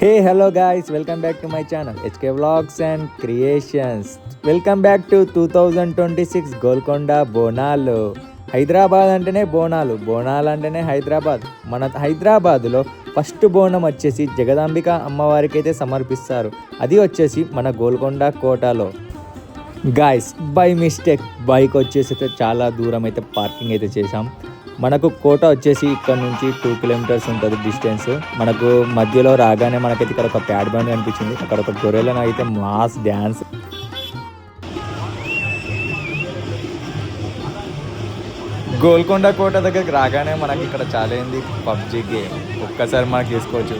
Hey, hello guys, welcome back to my channel HK Vlogs and Creations. Welcome back to 2026 Golconda Bonalu. Hyderabad అంటేనే బోనాలు అంటేనే హైదరాబాద్. మన హైదరాబాద్లో first బోనం వచ్చేసి జగదాంబిక అమ్మవారికి అయితే సమర్పిస్తారు. అది వచ్చేసి మన గోల్కొండ కోటలో. గాయస్ బై మిస్టేక్ బైక్ వచ్చేసి అయితే చాలా దూరం అయితే పార్కింగ్ అయితే చేసాం. మనకు కోట వచ్చేసి ఇక్కడ నుంచి 2 కిలోమీటర్స్ ఉంటుంది డిస్టెన్స్. మనకు మధ్యలో రాగానే మనకైతే ఇక్కడ ఒక ప్యాడ్ బండ్ కనిపించింది. అక్కడ ఒక గొర్రెలను అయితే మాస్ డ్యాన్స్. గోల్కొండ కోట దగ్గరికి రాగానే మనకి ఇక్కడ చాలా ఏంది పబ్జీ గేమ్ ఒక్కసారి మనకి తీసుకోవచ్చు.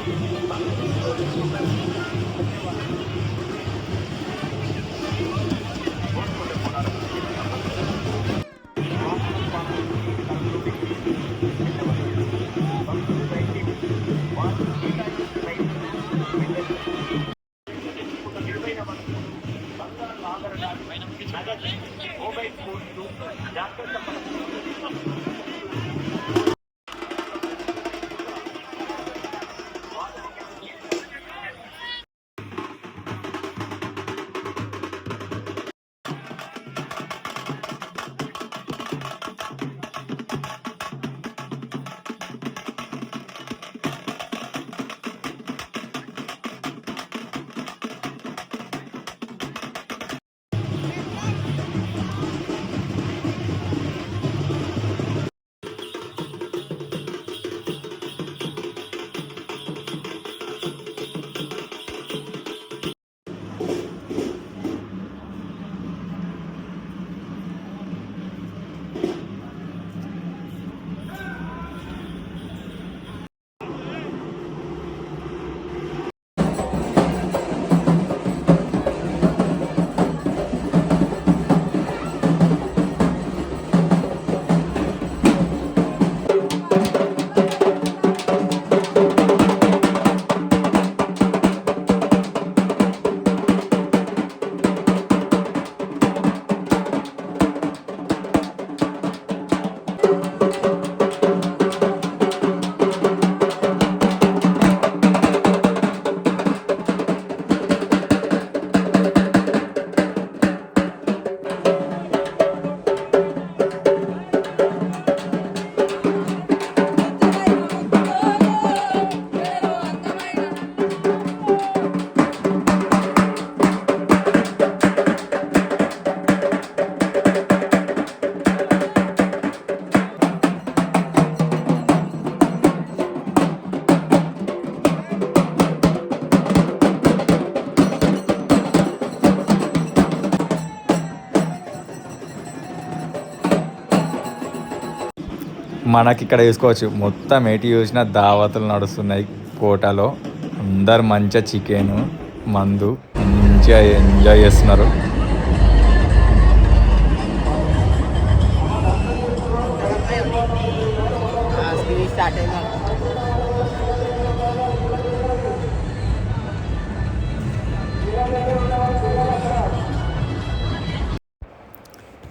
మనకి ఇక్కడ చూసుకోవచ్చు మొత్తం ఎటు చూసిన దావతులు నడుస్తున్నాయి కోటలో. అందరు మంచిగా చికెన్ మందు మంచిగా ఎంజాయ్ చేస్తున్నారు.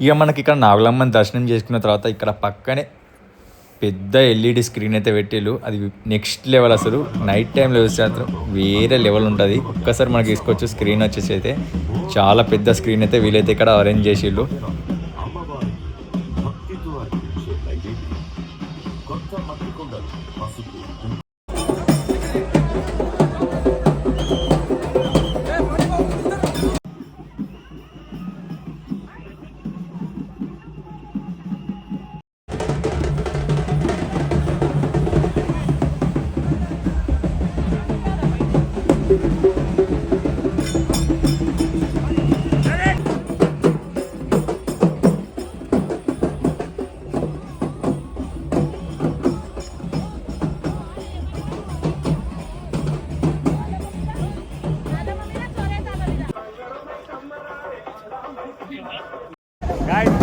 ఇక మనకి ఇక్కడ నాగులమ్మని దర్శనం చేసుకున్న తర్వాత ఇక్కడ పక్కనే పెద్ద ఎల్ఈడి స్క్రీన్ అయితే పెట్టిళ్ళు. అది నెక్స్ట్ లెవెల్, అసలు నైట్ టైంలో చూస్తే వేరే లెవెల్ ఉంటుంది. ఒక్కసారి మనకి తీసుకోవచ్చు. స్క్రీన్ వచ్చేసి అయితే చాలా పెద్ద స్క్రీన్ అయితే వీలైతే ఇక్కడ అరేంజ్ చేసిళ్ళు.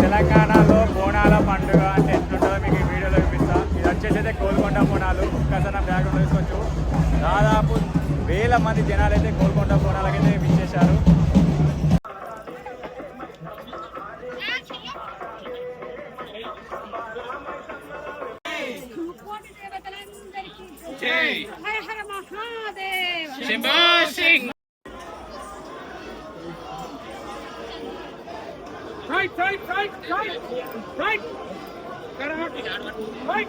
తెలంగాణలో బోనాల పండుగ అంటే ఎట్లుంటుందో మీకు ఈ వీడియోలో చూపిస్తాను. ఇది వచ్చేసి అయితే గోల్కొండ బోనాలు. ఒక్కసారి బ్యాక్గ్రౌండ్ తీసుకోవచ్చు. దాదాపు 1000 మంది జనాలు అయితే గోల్కొండ బోనాలకైతే విచ్చేశారు. Right, right, right, right, right. Right, right.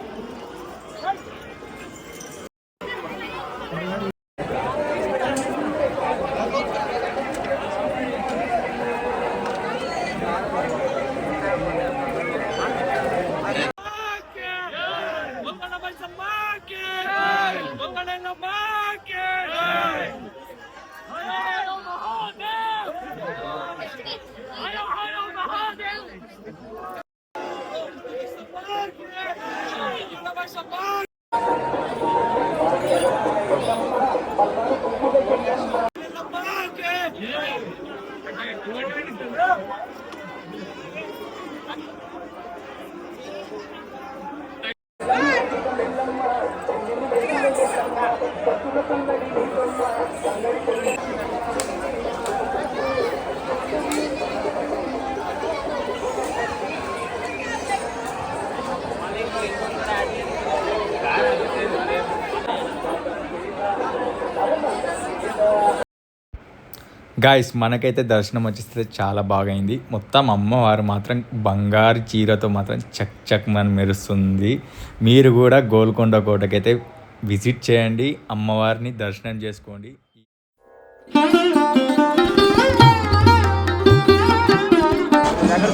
Guys మనకైతే దర్శనం వచ్చేస్తే చాలా బాగా అయింది. మొత్తం అమ్మవారు మాత్రం బంగారు చీరతో మాత్రం చక్ చక్ మని మెరుస్తుంది. మీరు కూడా గోల్కొండ కోటకైతే విజిట్ చేయండి, అమ్మవారిని దర్శనం చేసుకోండి. ఎక్కడ